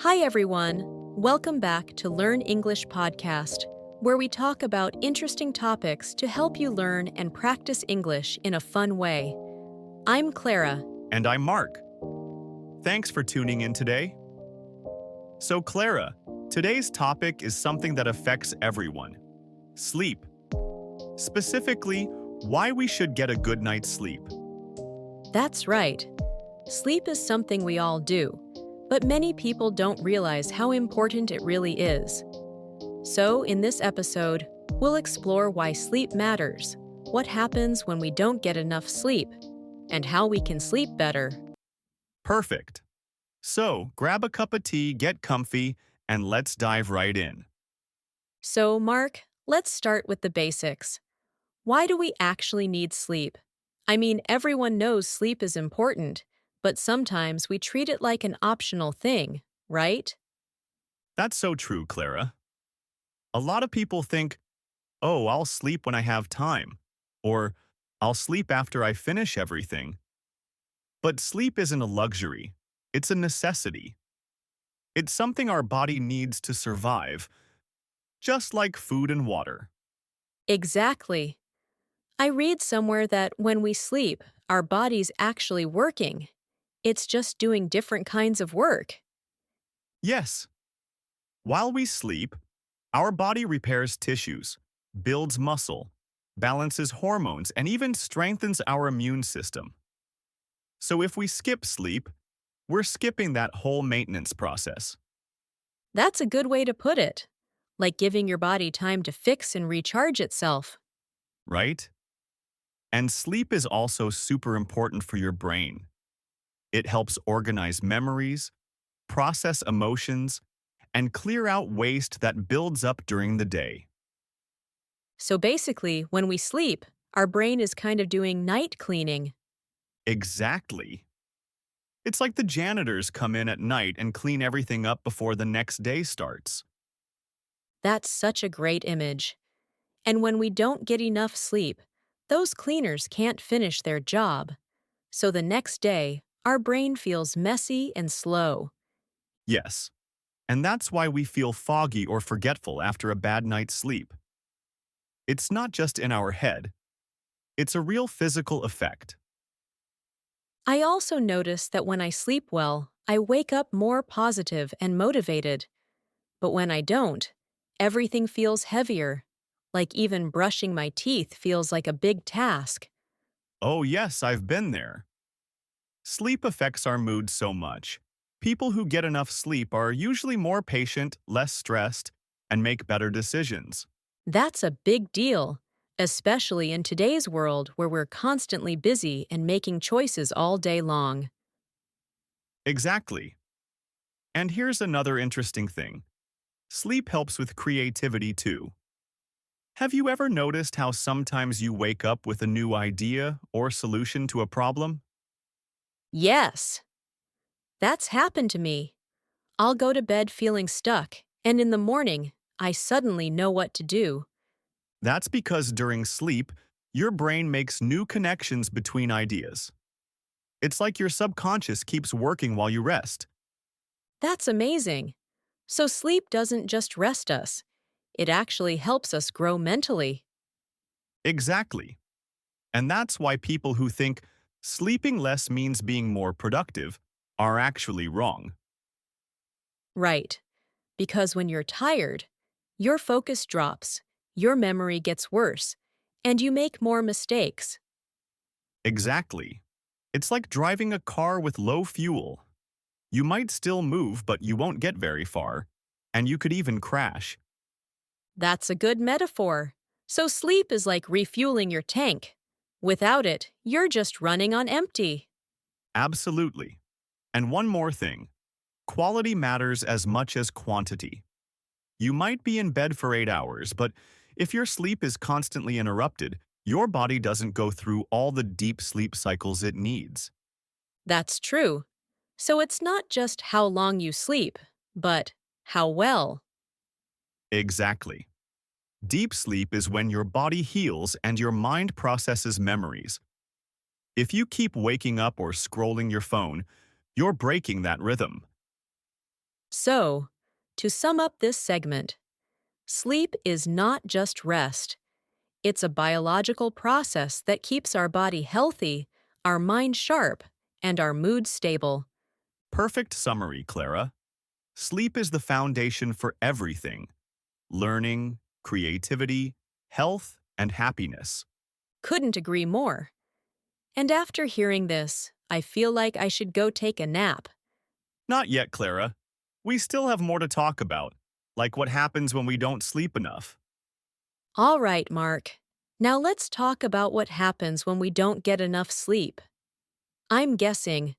Hi, everyone. Welcome back to Learn English podcast, where we talk about interesting topics to help you learn and practice English in a fun way. I'm Clara. And I'm Mark. Thanks for tuning in today. So, Clara, today's topic is something that affects everyone: sleep. Specifically, why we should get a good night's sleep. That's right. Sleep is something we all do, but many people don't realize how important it really is. So, in this episode, we'll explore why sleep matters, what happens when we don't get enough sleep, and how we can sleep better. Perfect. So, grab a cup of tea, get comfy, and let's dive right in. So, Mark, let's start with the basics. Why do we actually need sleep? I mean, everyone knows sleep is important, but sometimes we treat it like an optional thing, right? That's so true, Clara. A lot of people think, oh, I'll sleep when I have time, or I'll sleep after I finish everything. But sleep isn't a luxury, it's a necessity. It's something our body needs to survive, just like food and water. Exactly. I read somewhere that when we sleep, our body's actually working. It's just doing different kinds of work. Yes, while we sleep, our body repairs tissues, builds muscle, balances hormones, and even strengthens our immune system. So if we skip sleep, we're skipping that whole maintenance process, That's a good way to put it, like giving your body time to fix and recharge itself. right? And sleep is also super important for your brain. It helps organize memories, process emotions, and clear out waste that builds up during the day. So basically, when we sleep, our brain is kind of doing night cleaning. Exactly. It's like the janitors come in at night and clean everything up before the next day starts. That's such a great image. And when we don't get enough sleep, those cleaners can't finish their job. So the next day, our brain feels messy and slow. Yes, and that's why we feel foggy or forgetful after a bad night's sleep. It's not just in our head, it's a real physical effect. I also notice that when I sleep well, I wake up more positive and motivated. But when I don't, everything feels heavier. Like even brushing my teeth feels like a big task. Oh, yes, I've been there. Sleep affects our mood so much. People who get enough sleep are usually more patient, less stressed, and make better decisions. That's a big deal, especially in today's world where we're constantly busy and making choices all day long. Exactly. And here's another interesting thing. Sleep helps with creativity too. Have you ever noticed how sometimes you wake up with a new idea or solution to a problem? Yes, that's happened to me. I'll go to bed feeling stuck, and in the morning, I suddenly know what to do. That's because during sleep, your brain makes new connections between ideas. It's like your subconscious keeps working while you rest. That's amazing. So sleep doesn't just rest us, it actually helps us grow mentally. Exactly. And that's why people who think sleeping less means being more productive are actually wrong. Right. Because when you're tired, your focus drops, your memory gets worse, and you make more mistakes. Exactly. It's like driving a car with low fuel. You might still move, but you won't get very far, and you could even crash. That's a good metaphor. So sleep is like refueling your tank. Without it, you're just running on empty. Absolutely. And one more thing. Quality matters as much as quantity. You might be in bed for 8 hours, but if your sleep is constantly interrupted, your body doesn't go through all the deep sleep cycles it needs. That's true. So it's not just how long you sleep, but how well. Exactly. Deep sleep is when your body heals and your mind processes memories. If you keep waking up or scrolling your phone, you're breaking that rhythm. So, to sum up this segment, sleep is not just rest. It's a biological process that keeps our body healthy, our mind sharp, and our mood stable. Perfect summary, Clara. Sleep is the foundation for everything: learning, creativity, health, and happiness. Couldn't agree more. And after hearing this, I feel like I should go take a nap. Not yet, Clara. We still have more to talk about, like what happens when we don't sleep enough. All right, Mark. Now let's talk about what happens when we don't get enough sleep. I'm guessing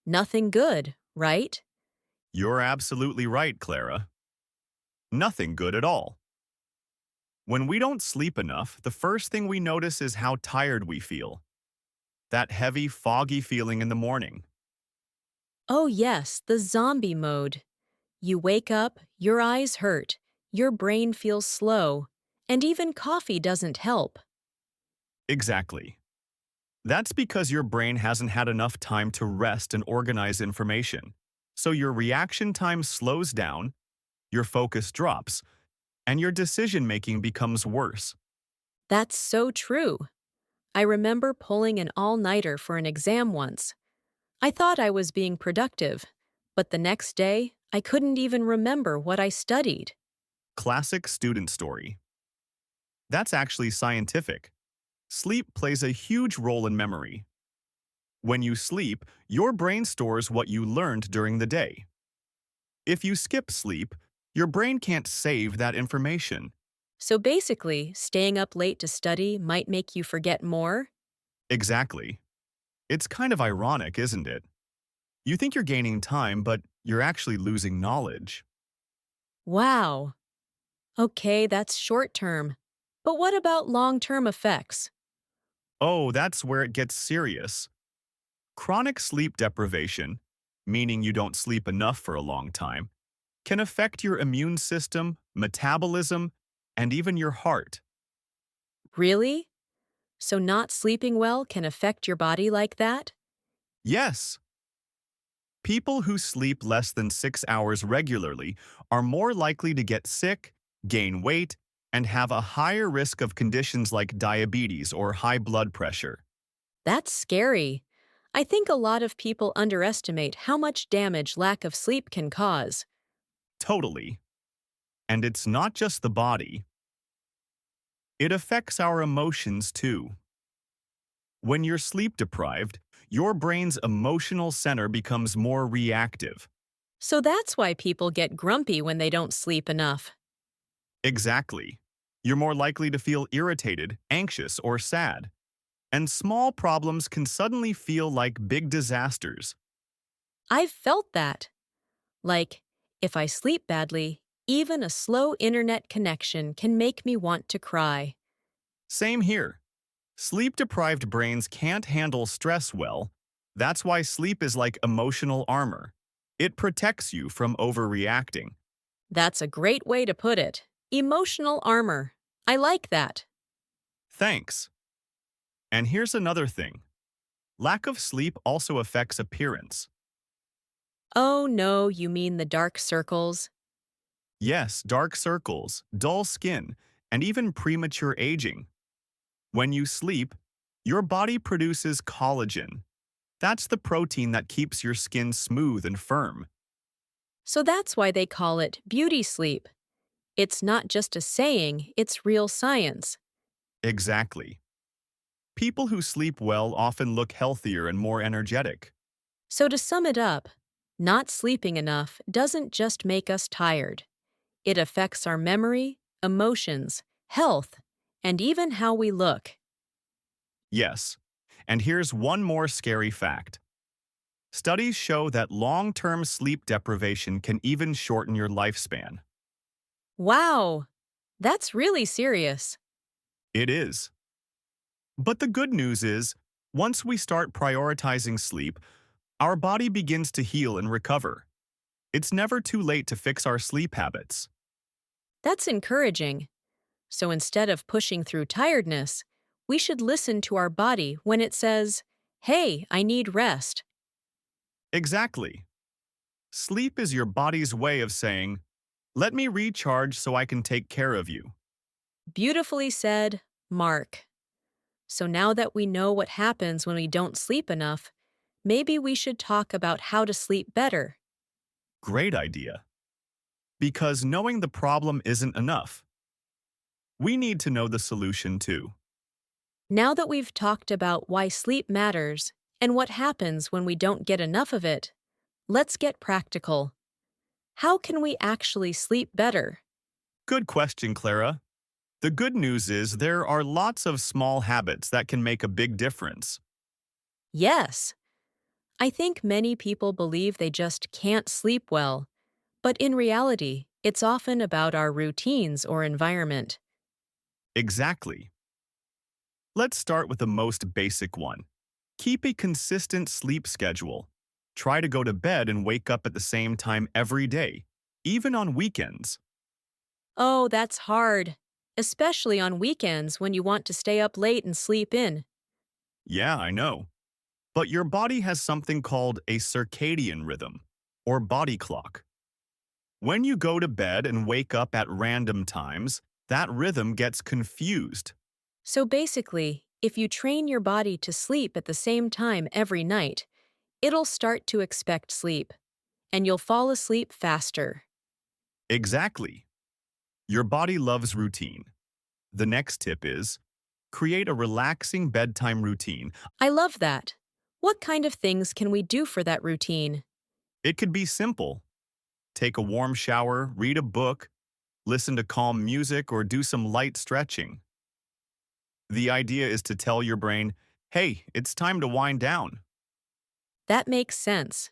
nothing good, right? You're absolutely right, Clara. Nothing good at all. When we don't sleep enough, the first thing we notice is how tired we feel. That heavy, foggy feeling in the morning. Oh, yes, the zombie mode. You wake up, your eyes hurt, your brain feels slow, and even coffee doesn't help. Exactly. That's because your brain hasn't had enough time to rest and organize information. So your reaction time slows down, your focus drops, and your decision-making becomes worse. That's so true. I remember pulling an all-nighter for an exam once. I thought I was being productive, but the next day, I couldn't even remember what I studied. Classic student story. That's actually scientific. Sleep plays a huge role in memory. When you sleep, your brain stores what you learned during the day. If you skip sleep, your brain can't save that information. So basically, staying up late to study might make you forget more? Exactly. It's kind of ironic, isn't it? You think you're gaining time, but you're actually losing knowledge. Wow. Okay, that's short term. But what about long-term effects? Oh, that's where it gets serious. Chronic sleep deprivation, meaning you don't sleep enough for a long time, can affect your immune system, metabolism, and even your heart. Really? So not sleeping well can affect your body like that? Yes, people who sleep less than 6 hours regularly are more likely to get sick, gain weight, and have a higher risk of conditions like diabetes or high blood pressure. That's scary. I think a lot of people underestimate how much damage lack of sleep can cause. Totally. And it's not just the body, it affects our emotions too. When you're sleep deprived, your brain's emotional center becomes more reactive. So that's why people get grumpy when they don't sleep enough. Exactly. You're more likely to feel irritated, anxious, or sad. And small problems can suddenly feel like big disasters. I've felt that. Like, if I sleep badly, even a slow internet connection can make me want to cry. Same here. Sleep-deprived brains can't handle stress well. That's why sleep is like emotional armor. It protects you from overreacting. That's a great way to put it. Emotional armor. I like that. Thanks. And here's another thing. Lack of sleep also affects appearance. Oh no, you mean the dark circles? Yes, dark circles, dull skin, and even premature aging. When you sleep, your body produces collagen. That's the protein that keeps your skin smooth and firm. So that's why they call it beauty sleep. It's not just a saying, it's real science. Exactly. People who sleep well often look healthier and more energetic. So to sum it up, not sleeping enough doesn't just make us tired. It affects our memory, emotions, health, and even how we look. Yes. And here's one more scary fact. Studies show that long-term sleep deprivation can even shorten your lifespan. Wow, that's really serious. It is. But the good news is, once we start prioritizing sleep, our body begins to heal and recover. It's never too late to fix our sleep habits. That's encouraging. So instead of pushing through tiredness, we should listen to our body when it says, "Hey, I need rest." Exactly. Sleep is your body's way of saying, let me recharge so I can take care of you. Beautifully said, Mark. So now that we know what happens when we don't sleep enough, maybe we should talk about how to sleep better. Great idea. Because knowing the problem isn't enough. We need to know the solution too. Now that we've talked about why sleep matters and what happens when we don't get enough of it, let's get practical. How can we actually sleep better? Good question, Clara. The good news is there are lots of small habits that can make a big difference. Yes, I think many people believe they just can't sleep well, but in reality, it's often about our routines or environment. Exactly. Let's start with the most basic one. Keep a consistent sleep schedule. Try to go to bed and wake up at the same time every day, even on weekends. Oh, that's hard, especially on weekends when you want to stay up late and sleep in. Yeah, I know. But your body has something called a circadian rhythm, or body clock. When you go to bed and wake up at random times, that rhythm gets confused. So basically, if you train your body to sleep at the same time every night, it'll start to expect sleep, and you'll fall asleep faster. Exactly. Your body loves routine. The next tip is create a relaxing bedtime routine. I love that. What kind of things can we do for that routine? It could be simple. Take a warm shower, read a book, listen to calm music, or do some light stretching. The idea is to tell your brain, hey, it's time to wind down. That makes sense.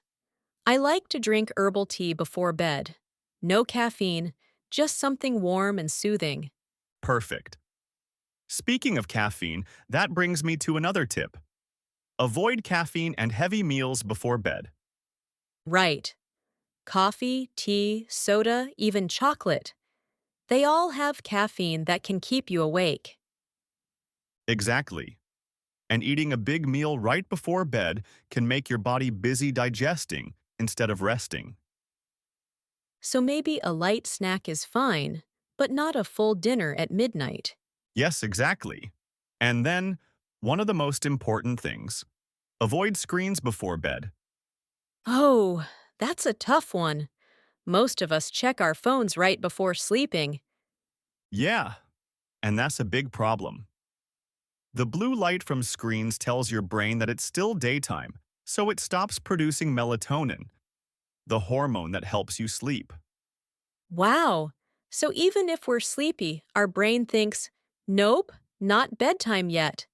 I like to drink herbal tea before bed. No caffeine, just something warm and soothing. Perfect. Speaking of caffeine, that brings me to another tip. Avoid caffeine and heavy meals before bed. Right. Coffee, tea, soda, even chocolate. They all have caffeine that can keep you awake. Exactly. And eating a big meal right before bed can make your body busy digesting instead of resting. So maybe a light snack is fine, but not a full dinner at midnight. Yes, exactly. And then, one of the most important things, avoid screens before bed. Oh, that's a tough one. Most of us check our phones right before sleeping. Yeah, and that's a big problem. The blue light from screens tells your brain that it's still daytime, so it stops producing melatonin, the hormone that helps you sleep. Wow. So even if we're sleepy, our brain thinks, nope, not bedtime yet.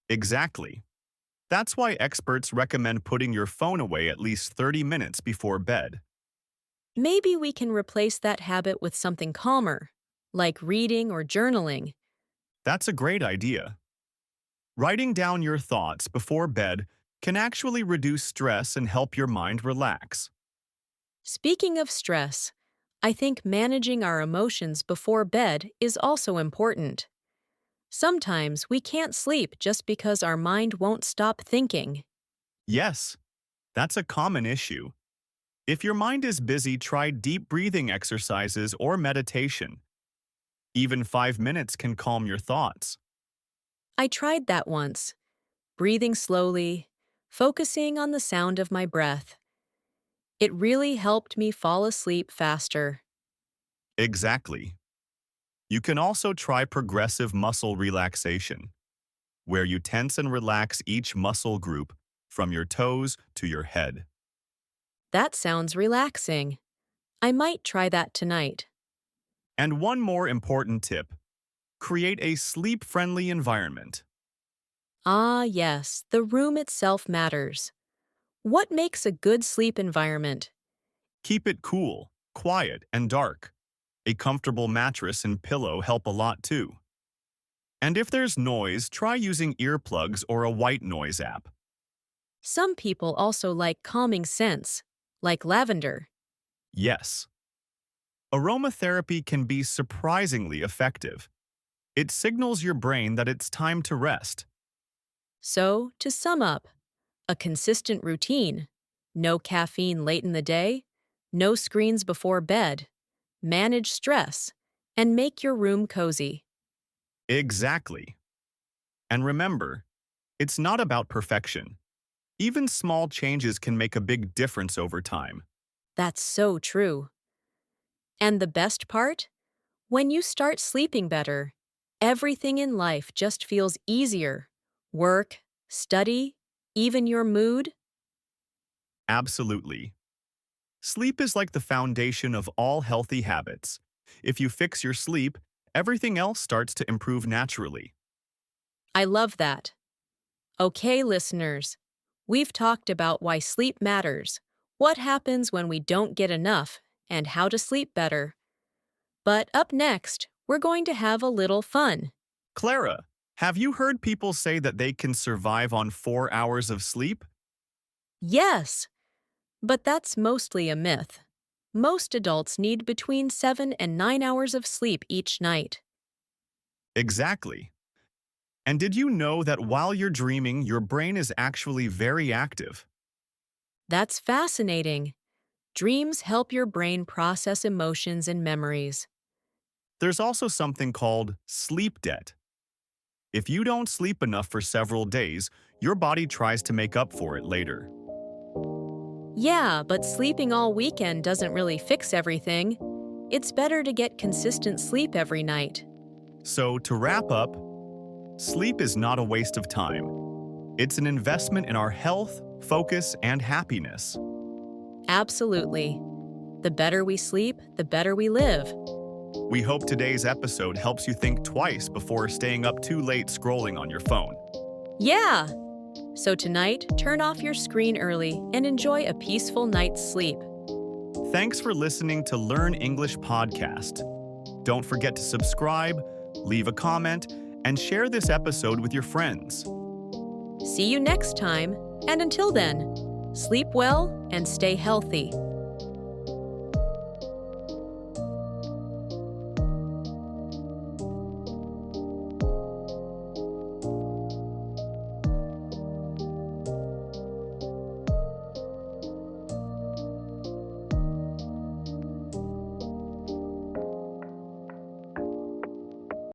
Exactly. That's why experts recommend putting your phone away at least 30 minutes before bed. Maybe we can replace that habit with something calmer, like reading or journaling. That's a great idea. Writing down your thoughts before bed can actually reduce stress and help your mind relax. Speaking of stress, I think managing our emotions before bed is also important. Sometimes we can't sleep just because our mind won't stop thinking. Yes, that's a common issue. If your mind is busy, try deep breathing exercises or meditation. Even 5 minutes can calm your thoughts. I tried that once, breathing slowly, focusing on the sound of my breath. It really helped me fall asleep faster. Exactly. You can also try progressive muscle relaxation, where you tense and relax each muscle group from your toes to your head. That sounds relaxing. I might try that tonight. And one more important tip, create a sleep-friendly environment. Ah, yes, the room itself matters. What makes a good sleep environment? Keep it cool, quiet, and dark. A comfortable mattress and pillow help a lot too. And if there's noise, try using earplugs or a white noise app. Some people also like calming scents, like lavender. Yes, aromatherapy can be surprisingly effective. It signals your brain that it's time to rest. So, to sum up, a consistent routine, no caffeine late in the day, No screens before bed, manage stress, and make your room cozy. Exactly. And remember, it's not about perfection. Even small changes can make a big difference over time. That's so true. And the best part? When you start sleeping better, everything in life just feels easier. Work, study, even your mood. Absolutely. Sleep is like the foundation of all healthy habits. If you fix your sleep, everything else starts to improve naturally. I love that. Okay, listeners, we've talked about why sleep matters, what happens when we don't get enough, and how to sleep better. But up next, we're going to have a little fun. Clara, have you heard people say that they can survive on 4 hours of sleep? Yes, but that's mostly a myth. Most adults need between 7 and 9 hours of sleep each night. Exactly. And did you know that while you're dreaming, your brain is actually very active? That's fascinating. Dreams help your brain process emotions and memories. There's also something called sleep debt. If you don't sleep enough for several days, your body tries to make up for it later. Yeah, but sleeping all weekend doesn't really fix everything. It's better to get consistent sleep every night. So, to wrap up, sleep is not a waste of time. It's an investment in our health, focus, and happiness. Absolutely. The better we sleep, the better we live. We hope today's episode helps you think twice before staying up too late scrolling on your phone. Yeah! So tonight, turn off your screen early and enjoy a peaceful night's sleep. Thanks for listening to Learn English Podcast. Don't forget to subscribe, leave a comment, and share this episode with your friends. See you next time, and until then, sleep well and stay healthy.